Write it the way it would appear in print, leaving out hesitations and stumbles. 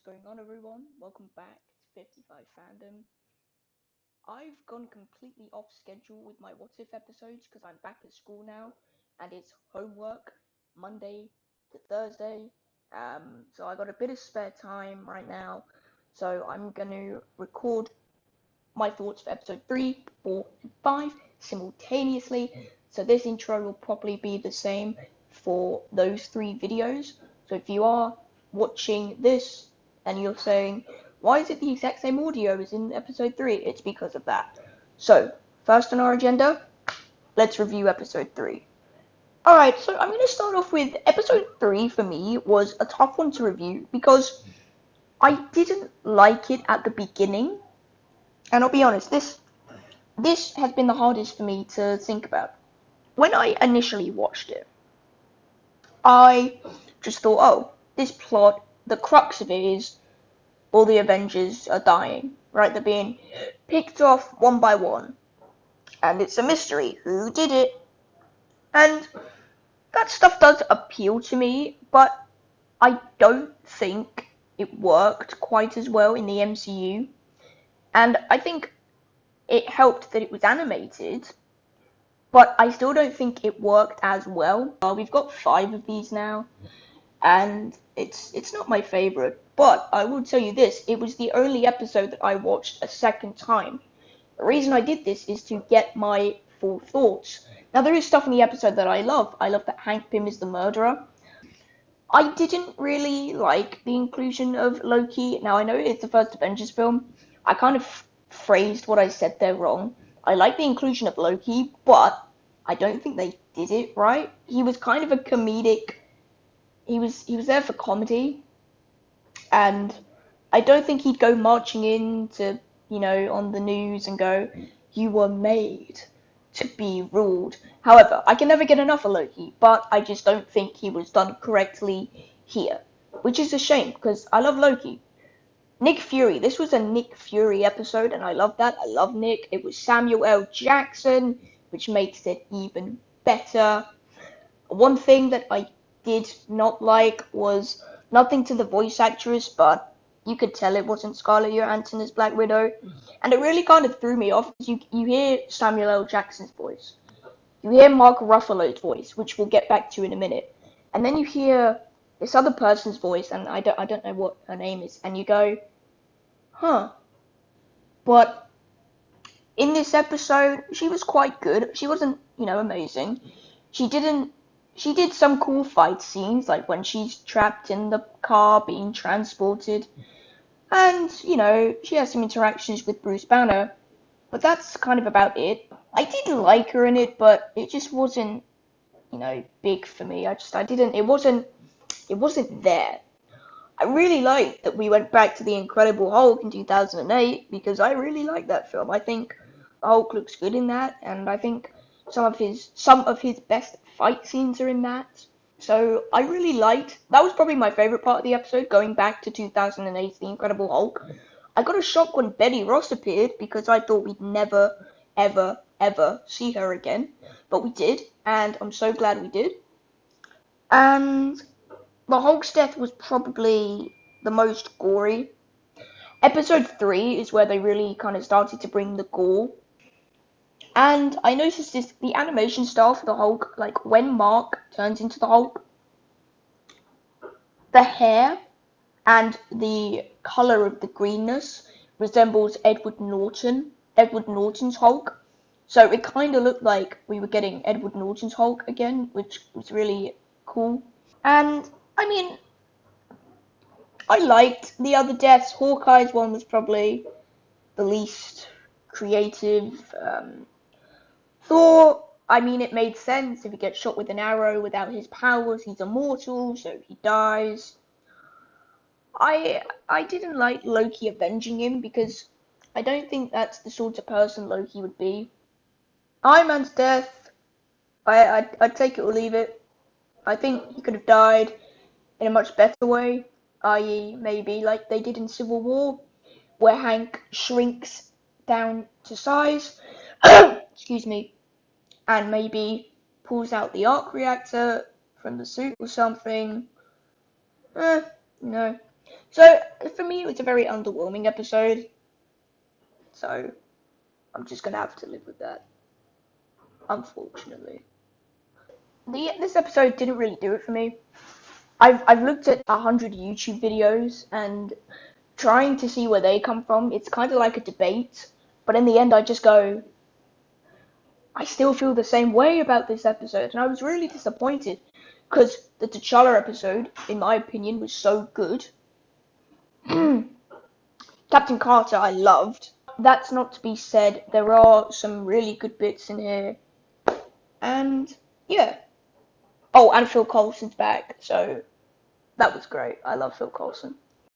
going on, everyone? Welcome back to 55 Fandom. I've gone completely off schedule with my What If episodes because I'm back at school now and it's homework Monday to Thursday. So I got a bit of spare time right now. So I'm going to record my thoughts for episode 3, 4, and 5 simultaneously. So this intro will probably be the same for those 3 videos. So if you are watching this and you're saying, why is it the exact same audio as in episode 3? It's because of that. So, first on our agenda, let's review episode 3. Alright, so I'm going to start off with episode 3 for me was a tough one to review because I didn't like it at the beginning. And I'll be honest, this has been the hardest for me to think about. When I initially watched it, I just thought, oh, this plot, the crux of it is all the Avengers are dying, right? They're being picked off one by one. And it's a mystery. Who did it? And that stuff does appeal to me, but I don't think it worked quite as well in the MCU. And I think it helped that it was animated, but I still don't think it worked as well. We've got 5 of these now, and it's not my favorite, but I will tell you this, it was the only episode that I watched a second time. The reason I did this is to get my full thoughts. Now, there is stuff in the episode that I love. I love that Hank Pym is the murderer. I didn't really like the inclusion of Loki. Now, I know it's the first Avengers film. I kind of phrased what I said there wrong. I like the inclusion of Loki, but I don't think they did it right. He was kind of a comedic. He was there for comedy, and I don't think he'd go marching in to, on the news and go, "You were made to be ruled." However, I can never get enough of Loki, but I just don't think he was done correctly here, which is a shame because I love Loki. Nick Fury. This was a Nick Fury episode, and I love that. I love Nick. It was Samuel L. Jackson, which makes it even better. One thing that I did not like was nothing to the voice actress, but you could tell it wasn't Scarlett Johansson as Black Widow, and it really kind of threw me off. You hear Samuel L. Jackson's voice, you hear Mark Ruffalo's voice, which we'll get back to in a minute, and then you hear this other person's voice, and I don't know what her name is, and you go, huh. But in this episode, she was quite good. She wasn't, amazing. She did some cool fight scenes, like when she's trapped in the car being transported. And, she has some interactions with Bruce Banner. But that's kind of about it. I did like her in it, but it just wasn't, big for me. It wasn't there. I really like that we went back to The Incredible Hulk in 2008, because I really like that film. I think the Hulk looks good in that, and I think some of his best fight scenes are in that. So I really liked, that was probably my favorite part of the episode, going back to 2008, The Incredible Hulk. I got a shock when Betty Ross appeared, because I thought we'd never, ever, ever see her again. But we did, and I'm so glad we did. And the Hulk's death was probably the most gory. Episode 3 is where they really kind of started to bring the gore. And I noticed the animation style for the Hulk, like when Mark turns into the Hulk, the hair and the color of the greenness resembles Edward Norton's Hulk. So it kind of looked like we were getting Edward Norton's Hulk again, which was really cool. And, I mean, I liked the other deaths. Hawkeye's one was probably the least creative. Thor, I mean, it made sense. If he gets shot with an arrow without his powers, he's immortal, so he dies. I didn't like Loki avenging him because I don't think that's the sort of person Loki would be. Iron Man's death, I'd take it or leave it. I think he could have died in a much better way, i.e. maybe like they did in Civil War, where Hank shrinks down to size, excuse me, and maybe pulls out the arc reactor from the suit or something. No. So for me, it was a very underwhelming episode. So I'm just gonna have to live with that, unfortunately. This episode didn't really do it for me. I've looked at 100 YouTube videos and trying to see where they come from. It's kind of like a debate, but in the end, I just go, I still feel the same way about this episode, and I was really disappointed because the T'Challa episode, in my opinion, was so good. Captain Carter, I loved. That's not to be said. There are some really good bits in here, and yeah. Oh, and Phil Coulson's back, so that was great. I love Phil Coulson.